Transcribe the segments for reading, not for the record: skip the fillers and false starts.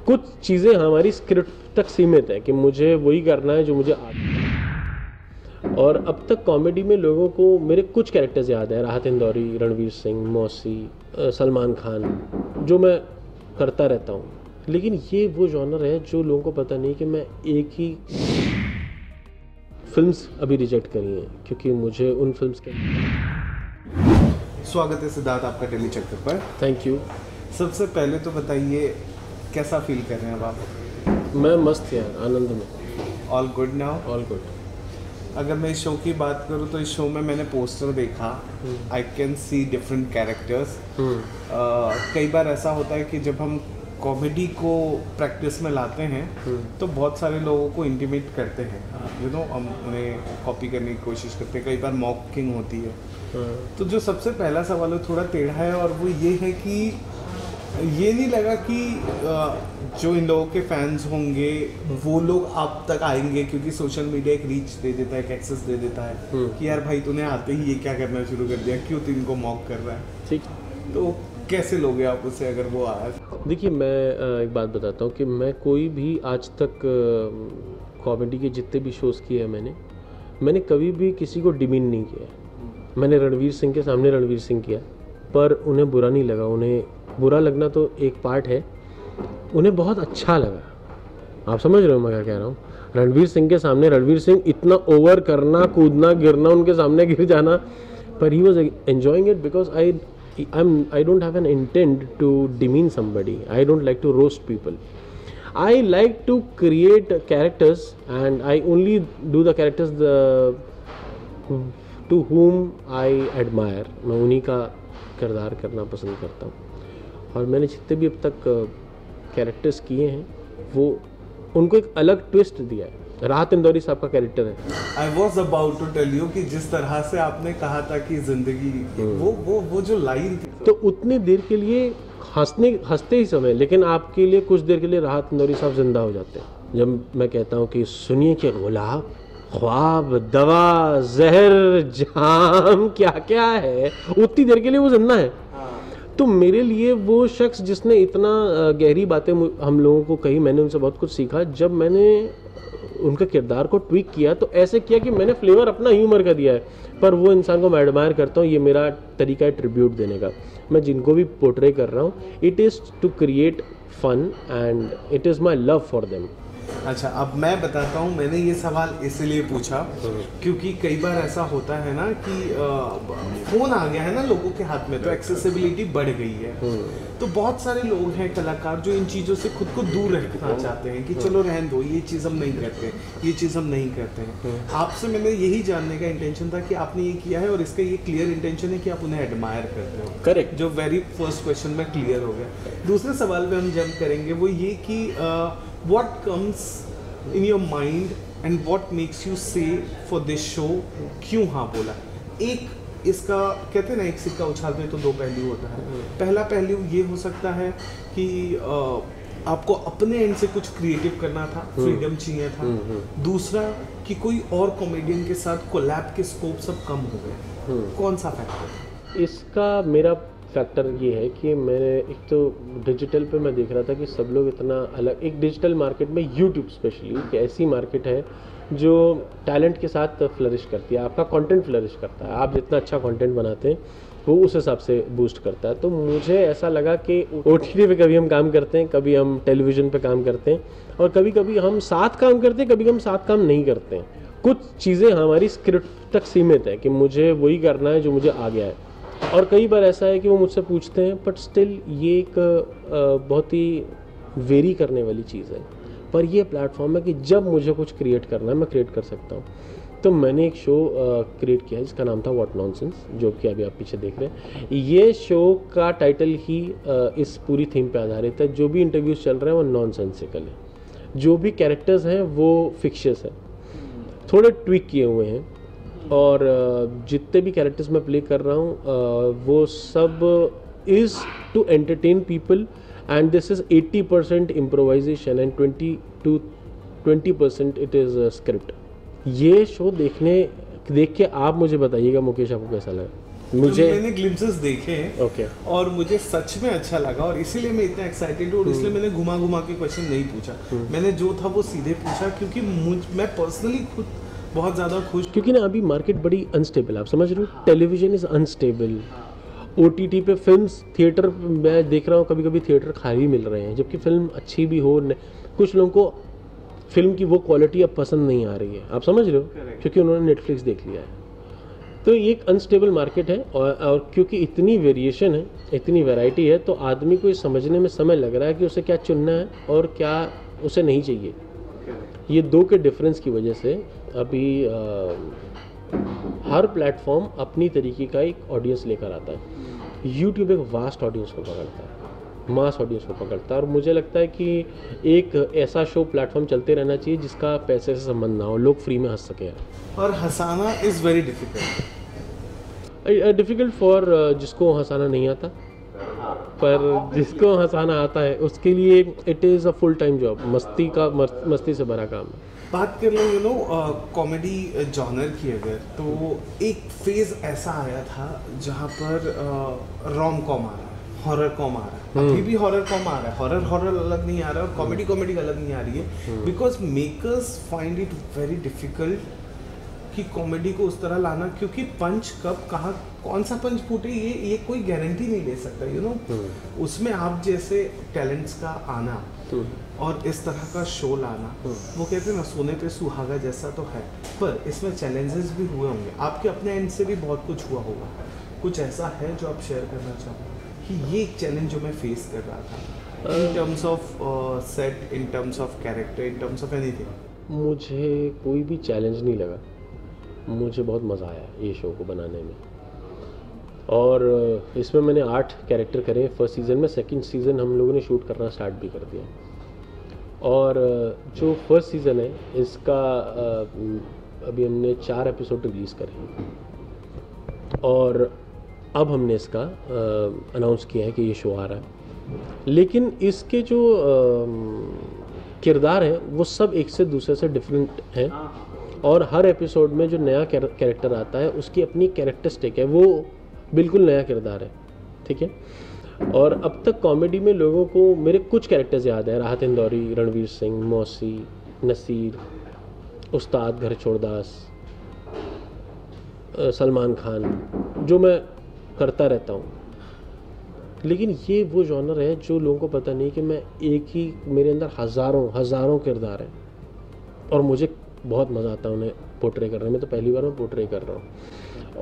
कुछ चीज़ें हमारी स्क्रिप्ट तक सीमित है कि मुझे वही करना है जो मुझे आता है। और अब तक कॉमेडी में लोगों को मेरे कुछ कैरेक्टर्स याद हैं, राहत इंदौरी, रणवीर सिंह, मौसी, सलमान खान, जो मैं करता रहता हूँ। लेकिन ये वो जॉनर है जो लोगों को पता नहीं कि मैं एक ही फिल्म्स अभी रिजेक्ट करी हैं क्योंकि मुझे उन फिल्म्स के। स्वागत है सिद्धार्थ आपका डेली चक्कर पर। Thank you. सबसे पहले तो बताइए कैसा फील कर रहे हैं अब आप? मैं मस्त यार, आनंद में। All good now? All good. अगर मैं इस शो की बात करूँ तो इस शो में मैंने पोस्टर देखा, I can see different characters. कई बार ऐसा होता है कि जब हम कॉमेडी को प्रैक्टिस में लाते हैं तो बहुत सारे लोगों को इंटीमेट करते हैं, यू नो, हम उन्हें कॉपी करने की कोशिश करते हैं, कई बार मॉकिंग होती है। तो जो सबसे पहला सवाल है थोड़ा टेढ़ा है, और वो ये है कि ये नहीं लगा कि जो इन लोगों के फैंस होंगे वो लोग आप तक आएंगे, क्योंकि सोशल मीडिया एक रीच दे देता है, एक एक्सेस दे देता है कि यार भाई तूने आते ही ये क्या करना शुरू कर दिया, क्यों तू इनको मॉक कर रहा है? ठीक। तो कैसे लोगे आप उसे अगर वो आया? देखिए, मैं एक बात बताता हूँ कि मैं कोई भी आज तक कॉमेडी के जितने भी शोज़ किए हैं मैंने कभी भी किसी को डिमीन नहीं किया। मैंने रणवीर सिंह के सामने रणवीर सिंह किया, पर उन्हें बुरा नहीं लगा। उन्हें बुरा लगना तो एक पार्ट है, उन्हें बहुत अच्छा लगा। आप समझ रहे हो मैं क्या कह रहा हूँ? रणवीर सिंह के सामने रणवीर सिंह इतना ओवर करना, कूदना, गिरना, उनके सामने गिर जाना, पर he was enjoying it because I don't have an intent to demean somebody. I don't like to roast people. I like to create characters, and I only do the characters to whom I admire. मैं उन्हीं का किरदार करना पसंद करता हूँ, और मैंने जितने भी अब तक कैरेक्टर्स किए हैं वो उनको एक अलग ट्विस्ट दिया है। राहत इंदौरी साहब का कैरेक्टर है। I was about to tell you कि जिस तरह से आपने कहा था कि जिंदगी वो जो लाइन थी, तो उतनी देर के लिए हंसते ही समय, लेकिन आपके लिए कुछ देर के लिए राहत इंदौरी साहब जिंदा हो जाते हैं। जब मैं कहता हूँ कि सुनिए कि गुलाब, ख्वाब, दवा, जहर, जाम, क्या क्या है, उतनी देर के लिए वो जिंदा है। तो मेरे लिए वो शख्स जिसने इतना गहरी बातें हम लोगों को कही, मैंने उनसे बहुत कुछ सीखा। जब मैंने उनके किरदार को ट्वीक किया तो ऐसे किया कि मैंने फ्लेवर अपना ह्यूमर का दिया है, पर वो इंसान को मैं एडमायर करता हूँ। ये मेरा तरीका है ट्रिब्यूट देने का। मैं जिनको भी पोर्ट्रे कर रहा हूँ, it is to create fun and it is my love for them. अच्छा, अब मैं बताता हूँ, मैंने ये सवाल इसलिए पूछा क्योंकि कई बार ऐसा होता है ना कि फ़ोन आ गया है ना लोगों के हाथ में, तो एक्सेसिबिलिटी बढ़ गई है। तो बहुत सारे लोग हैं कलाकार जो इन चीज़ों से खुद को दूर रखना चाहते हैं कि चलो रहने दो, ये चीज़ हम नहीं करते, ये चीज़ हम नहीं करते हैं। आपसे मैंने यही जानने का इंटेंशन था कि आपने ये किया है और इसका ये क्लियर इंटेंशन है कि आप उन्हें एडमायर करते हो। करेक्ट। जो वेरी फर्स्ट क्वेश्चन में क्लियर हो गया। दूसरे सवाल पे हम जंप करेंगे, वो ये कि what comes in your mind and what makes you say for this show क्यों हाँ बोला? एक इसका कहते हैं ना, एक सिक्का उछालते हैं तो दो पहलू होता है। पहला पहलू ये हो सकता है कि आपको अपने एंड से कुछ क्रिएटिव करना था, फ्रीडम चाहिए था। दूसरा कि कोई और कॉमेडियन के साथ कोलैब के स्कोप सब कम हो गए। कौन सा फैक्टर? इसका मेरा फैक्टर ये है कि मैंने एक तो डिजिटल पे मैं देख रहा था कि सब लोग इतना अलग, एक डिजिटल मार्केट में यूट्यूब स्पेशली एक ऐसी मार्केट है जो टैलेंट के साथ फ्लरिश करती है। आपका कंटेंट फ्लरिश करता है, आप जितना अच्छा कंटेंट बनाते हैं वो उस हिसाब से बूस्ट करता है। तो मुझे ऐसा लगा कि OTT पे कभी हम काम करते हैं, कभी हम टेलीविज़न पे काम करते हैं, और कभी कभी हम साथ काम करते हैं, कभी हम साथ काम नहीं करते हैं। कुछ चीज़ें हमारी स्क्रिप्ट तक सीमित है कि मुझे वही करना है जो मुझे आ गया है, और कई बार ऐसा है कि वो मुझसे पूछते हैं, बट स्टिल ये एक बहुत ही वेरी करने वाली चीज़ है। पर ये प्लेटफॉर्म है कि जब मुझे कुछ क्रिएट करना है मैं क्रिएट कर सकता हूँ। तो मैंने एक शो क्रिएट किया है जिसका नाम था व्हाट नॉनसेंस, जो कि अभी आप पीछे देख रहे हैं। ये शो का टाइटल ही इस पूरी थीम पे आधारित है। जो भी इंटरव्यूज़ चल रहे हैं वो नॉनसेंसिकल है, जो भी कैरेक्टर्स हैं वो फिक्शियस है, थोड़े ट्विक किए हुए हैं, और जितने भी कैरेक्टर्स मैं प्ले कर रहा हूँ वो सब is to entertain people, and this is 80% improvisation and 20% it is script. ये शो देख के आप मुझे बताइएगा मुकेश, आपको कैसा लगा? मैंने ग्लिम्पसेस देखे हैं ओके और मुझे सच में अच्छा लगा और इसीलिए मैं इतना एक्साइटेड हूँ और इसलिए मैंने घुमा घुमा के क्वेश्चन नहीं पूछा। मैंने जो था वो सीधे पूछा क्योंकि मैं पर्सनली खुद बहुत ज़्यादा खुश, क्योंकि ना अभी मार्केट बड़ी अनस्टेबल, आप समझ रहे हो, टेलीविजन इज़ अनस्टेबल, OTT पे फिल्म्स, थिएटर मैं देख रहा हूँ कभी कभी थिएटर खाली मिल रहे हैं, जबकि फिल्म अच्छी भी हो, कुछ लोगों को फिल्म की वो क्वालिटी अब पसंद नहीं आ रही है, आप समझ रहे हो, क्योंकि उन्होंने नेटफ्लिक्स देख लिया है। तो ये एक अनस्टेबल मार्केट है और क्योंकि इतनी वेरिएशन है, इतनी वैरायटी है, तो आदमी को ये समझने में समय लग रहा है कि उसे क्या चुनना है और क्या उसे नहीं चाहिए। ये दो के डिफरेंस की वजह से अभी हर प्लेटफॉर्म अपनी तरीके का एक ऑडियंस लेकर आता है। यूट्यूब एक वास्ट ऑडियंस को पकड़ता है, मास ऑडियंस को पकड़ता है, और मुझे लगता है कि एक ऐसा शो प्लेटफॉर्म चलते रहना चाहिए जिसका पैसे से संबंध ना हो, लोग फ्री में हंस सके। और हंसाना इज़ वेरी डिफ़िकल्ट फॉर जिसको हंसाना नहीं आता, पर जिसको हंसाना आता है उसके लिए it is a full time job, मस्ती से भरा काम है। बात कर लो कॉमेडी जॉनर की अगर, तो एक फेज़ ऐसा आया था जहाँ पर रोम कॉम आ रहा है, हॉरर कॉम आ रहा है, अभी भी हॉरर कॉम आ रहा है, हॉरर अलग नहीं आ रहा है और कॉमेडी अलग नहीं आ रही है, because makers find it very difficult कि कॉमेडी को उस तरह लाना, क्योंकि पंच कब कहाँ कौन सा पंच फूटे ये कोई गारंटी नहीं दे सकता, उसमें आप जैसे टैलेंट्स का आना और इस तरह का शो लाना, वो कहते हैं ना सोने पे सुहागा जैसा तो है, पर इसमें चैलेंजेस भी हुए होंगे, आपके अपने एंड से भी बहुत कुछ हुआ होगा, कुछ ऐसा है जो आप शेयर करना चाहो कि ये एक चैलेंज जो मैं फेस कर रहा था in terms of set, in terms of character, in terms of anything? मुझे कोई भी चैलेंज नहीं लगा, मुझे बहुत मज़ा आया ये शो को बनाने में, और इसमें मैंने 8 कैरेक्टर करे फर्स्ट सीज़न में, सेकंड सीज़न हम लोगों ने शूट करना स्टार्ट भी कर दिया, और जो फर्स्ट सीज़न है इसका अभी हमने 4 एपिसोड रिलीज़ करे और अब हमने इसका अनाउंस किया है कि ये शो आ रहा है, लेकिन इसके जो किरदार हैं वो सब एक से दूसरे से डिफरेंट हैं, और हर एपिसोड में जो नया कैरेक्टर आता है उसकी अपनी कैरेक्टरिस्टिक है, वो बिल्कुल नया किरदार है, ठीक है। और अब तक कॉमेडी में लोगों को मेरे कुछ कैरेक्टर्स याद हैं, राहत इंदौरी, रणवीर सिंह, मौसी, नसीर, उस्ताद घर छोड़दास, सलमान खान, जो मैं करता रहता हूँ, लेकिन ये वो जॉनर है जो लोगों को पता नहीं कि मैं एक ही, मेरे अंदर हज़ारों किरदार हैं और मुझे बहुत मज़ा आता है उन्हें पोर्ट्रे करने में, तो पहली बार मैं पोर्ट्रे कर रहा हूँ।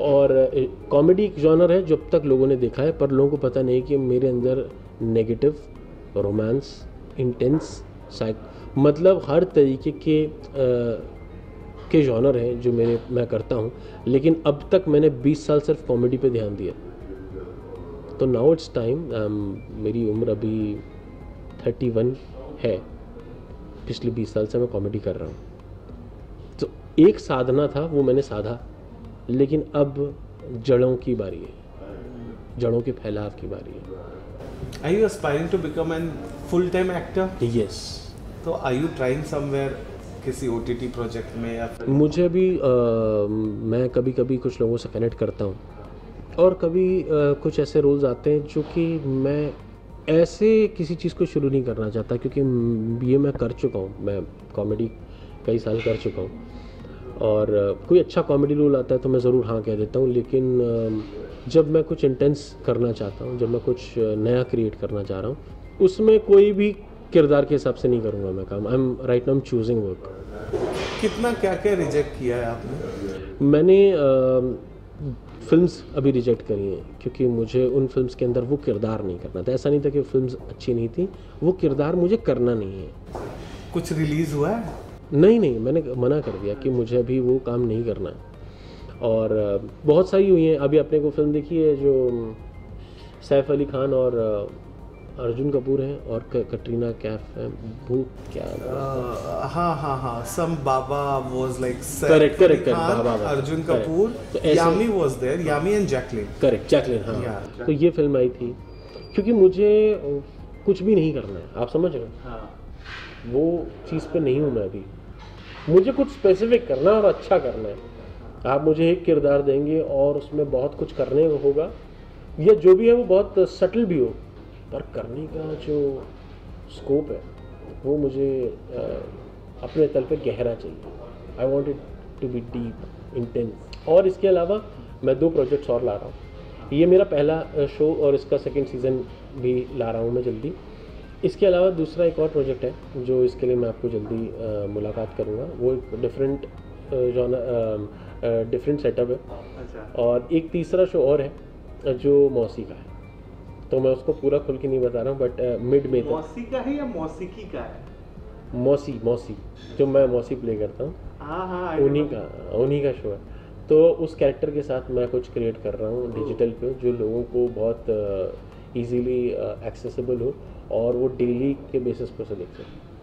और कॉमेडी एक जॉनर है जो अब तक लोगों ने देखा है, पर लोगों को पता नहीं कि मेरे अंदर नेगेटिव, रोमांस, इंटेंस, मतलब हर तरीके के जॉनर हैं जो मैं करता हूँ, लेकिन अब तक मैंने 20 साल सिर्फ कॉमेडी पे ध्यान दिया, तो नाउ इट्स टाइम, मेरी उम्र अभी 31 है, पिछले 20 साल से मैं कॉमेडी कर रहा हूँ, तो एक साधना था वो मैंने साधा, लेकिन अब जड़ों की बारी है, जड़ों के फैलाव की बारी है। Are you aspiring to become an full-time actor? Yes. तो are you trying somewhere किसी OTT प्रोजेक्ट में या फिर? मुझे अभी मैं कभी कभी कुछ लोगों से कनेक्ट करता हूँ और कभी कुछ ऐसे रोल्स आते हैं जो कि मैं ऐसे किसी चीज़ को शुरू नहीं करना चाहता, क्योंकि ये मैं कर चुका हूँ, मैं कॉमेडी कई साल कर चुका हूँ, और कोई अच्छा कॉमेडी रोल आता है तो मैं ज़रूर हाँ कह देता हूँ, लेकिन जब मैं कुछ इंटेंस करना चाहता हूँ, जब मैं कुछ नया क्रिएट करना चाह रहा हूँ, उसमें कोई भी किरदार के हिसाब से नहीं करूँगा मैं काम। I am right now am choosing work. कितना क्या रिजेक्ट किया है आपने? मैंने फिल्म्स अभी रिजेक्ट करी हैं, क्योंकि मुझे उन फिल्म्स के अंदर वो किरदार नहीं करना था। ऐसा नहीं था कि फिल्म्स अच्छी नहीं थी, वो किरदार मुझे करना नहीं है। कुछ रिलीज़ हुआ है? नहीं, मैंने मना कर दिया कि मुझे अभी वो काम नहीं करना है। और बहुत सारी हुई हैं, अभी आपने को फिल्म देखी है जो सैफ अली खान और अर्जुन कपूर हैं और कटरीना कैफ है, भूत क्या हाँ सम बाबा वाज लाइक करेक्ट बाबा, Arjun Kapoor, Yami was there, Yami and Jacqueline, correct Jacqueline, हाँ। तो ये फिल्म आई थी क्योंकि मुझे कुछ भी नहीं करना है, आप समझ रहे हो, वो चीज़ पे नहीं हूँ मैं अभी, मुझे कुछ स्पेसिफिक करना है और अच्छा करना है। आप मुझे एक किरदार देंगे और उसमें बहुत कुछ करने को होगा, या जो भी है वो बहुत सटल भी हो, पर करने का जो स्कोप है वो मुझे अपने तल पे गहरा चाहिए। I want it to be deep, intense. और इसके अलावा मैं 2 प्रोजेक्ट्स और ला रहा हूँ। ये मेरा पहला शो और इसका सेकंड सीज़न भी ला रहा हूँ मैं जल्दी। इसके अलावा दूसरा एक और प्रोजेक्ट है जो इसके लिए मैं आपको जल्दी मुलाकात करूँगा। वो एक डिफरेंट डिफरेंट सेटअप है। अच्छा। और एक तीसरा शो और है जो मौसी का है, तो मैं उसको पूरा खुल के नहीं बता रहा हूँ, बट मिड में तक। मौसी का है या मौसीकी का है? मौसी जो मैं मौसी प्ले करता हूँ, हाँ हाँ, उन्हीं का शो है। तो उस कैरेक्टर के साथ मैं कुछ क्रिएट कर रहा हूँ डिजिटल पे, जो लोगों को बहुत इजीली एक्सेसिबल हो और वो डेली के बेसिस पर से देख सकें।